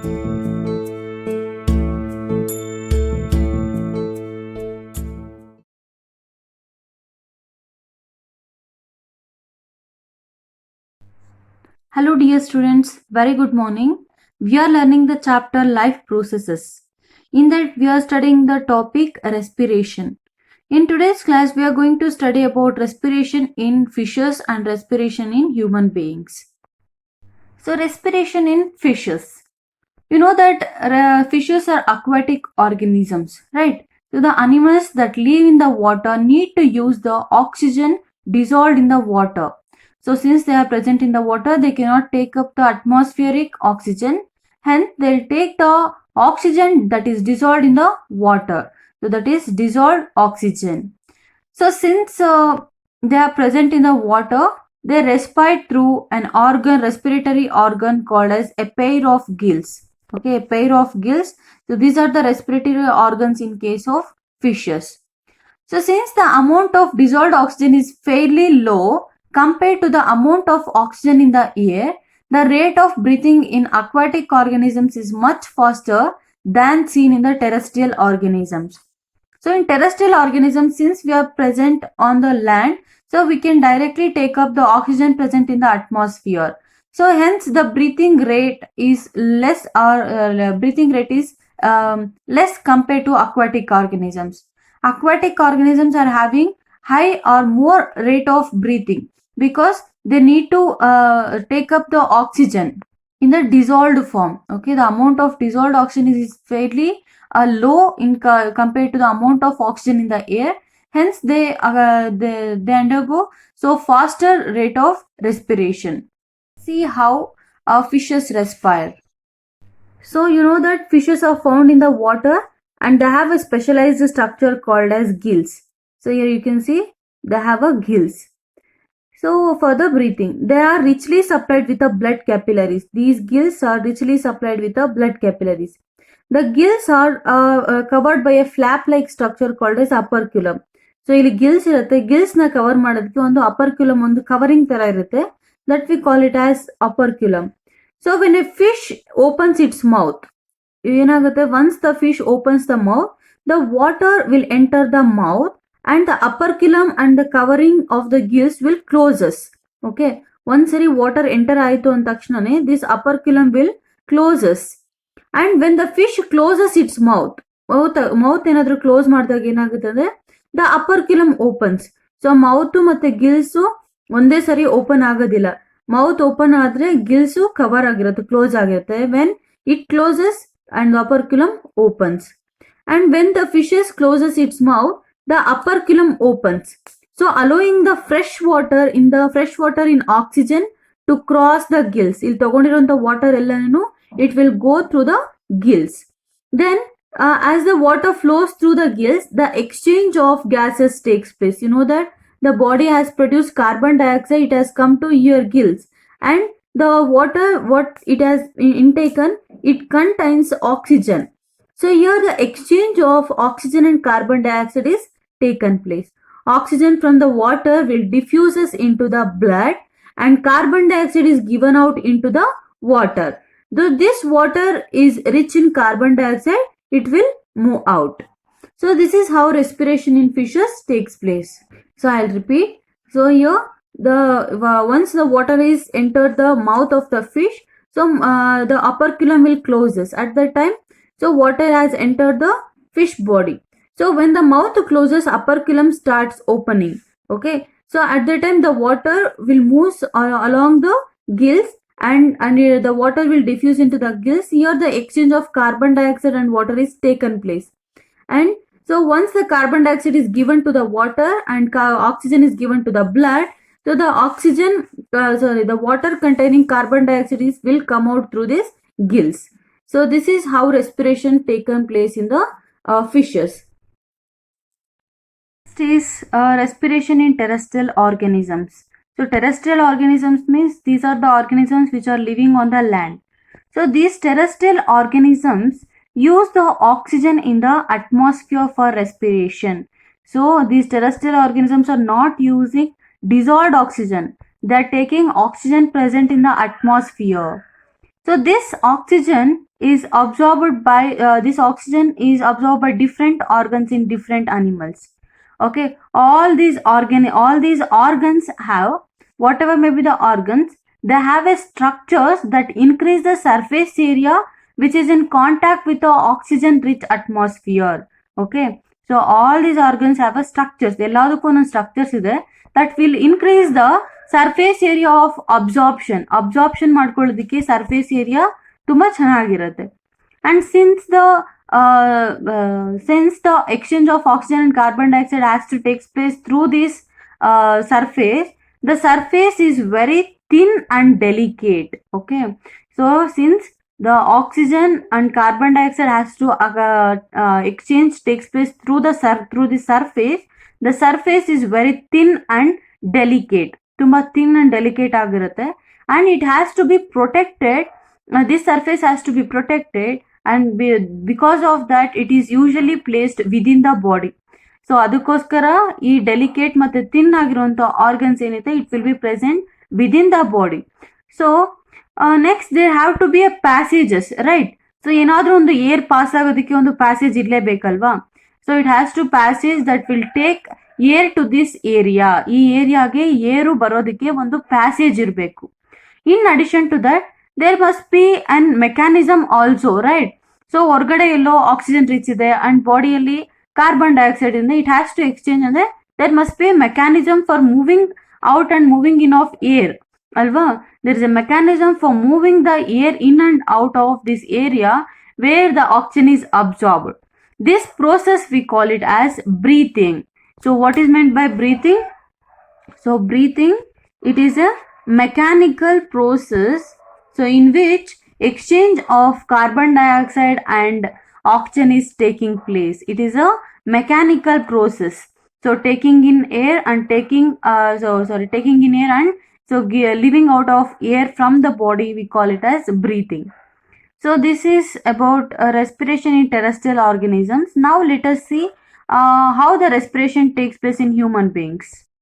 Hello, dear students. Very good morning. We are learning the chapter Life Processes. In that, we are studying the topic respiration. In today's class, we are going to study about respiration in fishes and respiration in human beings. So, respiration in fishes. You know that fishes are aquatic organisms, right? So, the animals that live in the water need to use the oxygen dissolved in the water. So, since they are present in the water, they cannot take up the atmospheric oxygen. Hence, they'll take the oxygen that is dissolved in the water. So, that is dissolved oxygen. So, since they are present in the water, they respire through an organ, respiratory organ called as a pair of gills. Okay, a pair of gills. So, these are the respiratory organs in case of fishes. So, since the amount of dissolved oxygen is fairly low compared to the amount of oxygen in the air, the rate of breathing in aquatic organisms is much faster than seen in the terrestrial organisms. So in terrestrial organisms, since we are present on the land, so we can directly take up the oxygen present in the atmosphere. So hence the breathing rate is less less compared to aquatic organisms. Aquatic organisms are having high or more rate of breathing because they need to take up the oxygen in the dissolved form. Okay, the amount of dissolved oxygen is fairly low in compared to the amount of oxygen in the air. Hence, they undergo so faster rate of respiration. See how fishes respire. So you know that fishes are found in the water and they have a specialized structure called as gills. So here you can see they have a gills. So for the breathing, they are richly supplied with the blood capillaries. These gills are richly supplied with the blood capillaries. The gills are covered by a flap-like structure called as operculum. So ಇಲ್ಲಿ Gilles ಇರುತ್ತೆ, Gilles ನ cover ಮಾಡೋದಕ್ಕೆ ಒಂದು ಅಪರ್ಕ್ಯುಲಮ್ ಒಂದು covering ತರ ಇರುತ್ತೆ, that we call it as operculum. So when a fish opens its mouth, ಏನಾಗುತ್ತೆ, once the fish opens the mouth, the water will enter the mouth and the operculum and the covering of the gills will closes. Okay, ಒಂದ್ಸರಿ water enter ಆಯಿತು ಅಂದ ತಕ್ಷಣನೇ this operculum will closes. And when the fish closes its mouth ಏನಾದ್ರೂ close ಮಾಡಿದಾಗ ಏನಾಗುತ್ತೆ ಅಂದ್ರೆ the operculum opens. So mouth ಮತ್ತೆ Gilles ಒಂದೇ ಸರಿ ಓಪನ್ ಆಗೋದಿಲ್ಲ. ಮೌತ್ ಓಪನ್ ಆದ್ರೆ ಗಿಲ್ಸ್ ಕವರ್ ಆಗಿರುತ್ತೆ, ಕ್ಲೋಸ್ ಆಗಿರುತ್ತೆ. when it closes and the operculum opens, and when the fishes closes its mouth, the operculum opens, so allowing the fresh water in oxygen to cross the gills. ಇಲ್ಲಿ ತಗೊಂಡಿರುವಂತ water ಎಲ್ಲಾನು it will go through the gills. Then as the water flows through the gills, the exchange of gases takes place. You know that the body has produced carbon dioxide, it has come to your gills, and the water what it has intaken, it contains oxygen. So here the exchange of oxygen and carbon dioxide is taken place. Oxygen from the water will diffuses into the blood and carbon dioxide is given out into the water. Though this water is rich in carbon dioxide, it will move out. So this is how respiration in fishes takes place. So I'll repeat. So here the once the water is entered the mouth of the fish, so the operculum will closes at that time. So water has entered the fish body. So when the mouth closes, operculum starts opening. Okay, so at that time the water will move along the gills and the water will diffuse into the gills. Here the exchange of carbon dioxide and water is taken place. And so once the carbon dioxide is given to the water and oxygen is given to the blood, so the the water containing carbon dioxide will come out through these gills. So this is how respiration taken place in the fishes. Next is respiration in terrestrial organisms. So terrestrial organisms means these are the organisms which are living on the land. So these terrestrial organisms use the oxygen in the atmosphere for respiration. So these terrestrial organisms are not using dissolved oxygen. They are taking oxygen present in the atmosphere. So this oxygen is absorbed by different organs in different animals. Okay, all these organs have, whatever may be the organs, they have a structures that increase the surface area which is in contact with the oxygen rich atmosphere. Okay, so all these organs have a structures, ಎಲ್ಲದಕ್ಕೂ ಒಂದೊಂದು structures ಇದೆ that will increase the surface area of absorption ಮಾಡ್ಕೊಳ್ಳೋದಕ್ಕೆ surface area ತುಂಬಾ ಚೆನ್ನಾಗಿರುತ್ತೆ. And since the exchange of oxygen and carbon dioxide has to takes place through this surface, the surface is very thin and delicate. Okay, so since the oxygen and carbon dioxide has to exchange takes place through the surface is very thin and delicate, ತುಂಬಾ thin and delicate ಆಗಿರುತ್ತೆ. And it has to be protected, this surface has to be protected and because of that it is usually placed within the body. So ಅದಕ್ಕೋಸ್ಕರ ಈ delicate ಮತ್ತೆ thin ಆಗಿರುವಂತ organs ಏನಿದೆ it will be present within the body. So next there have to be a passages, right? So ಏನಾದ್ರೂ ಒಂದು air pass ಆಗೋದಕ್ಕೆ ಒಂದು passage ಇರ್ಲೇಬೇಕಲ್ವಾ? So it has to passage that will take air to this area. ಈ ಏರಿಯಾಗೆ air ಬರೋದಕ್ಕೆ ಒಂದು passage ಇರಬೇಕು. In addition to that there must be an mechanism also, right? So ಹೊರಗಡೆ ಎಲ್ಲೋ ಆಕ್ಸಿಜನ್ ರಿಚ್ ಇದೆ ಅಂಡ್ ಬಾಡಿಯಲ್ಲಿ ಕಾರ್ಬನ್ ಡೈಆಕ್ಸೈಡ್ ಇದೆ, ಇಟ್ ಹ್ಯಾಸ್ ಟು ಎಕ್ಸ್ಚೇಂಜ್ ಅಂದ್ರೆ there must be mechanism for moving out and moving in of air, ಅಲ್ವಾ? There is a mechanism for moving the air in and out of this area where the oxygen is absorbed. This process we call it as breathing. So what is meant by breathing? So breathing, it is a mechanical process, so in which exchange of carbon dioxide and oxygen is taking place. It is a mechanical process. So taking in air and taking in air and leaving out of air from the body, we call it as breathing. So this is about respiration in terrestrial organisms. Now let us see how the respiration takes place in human beings.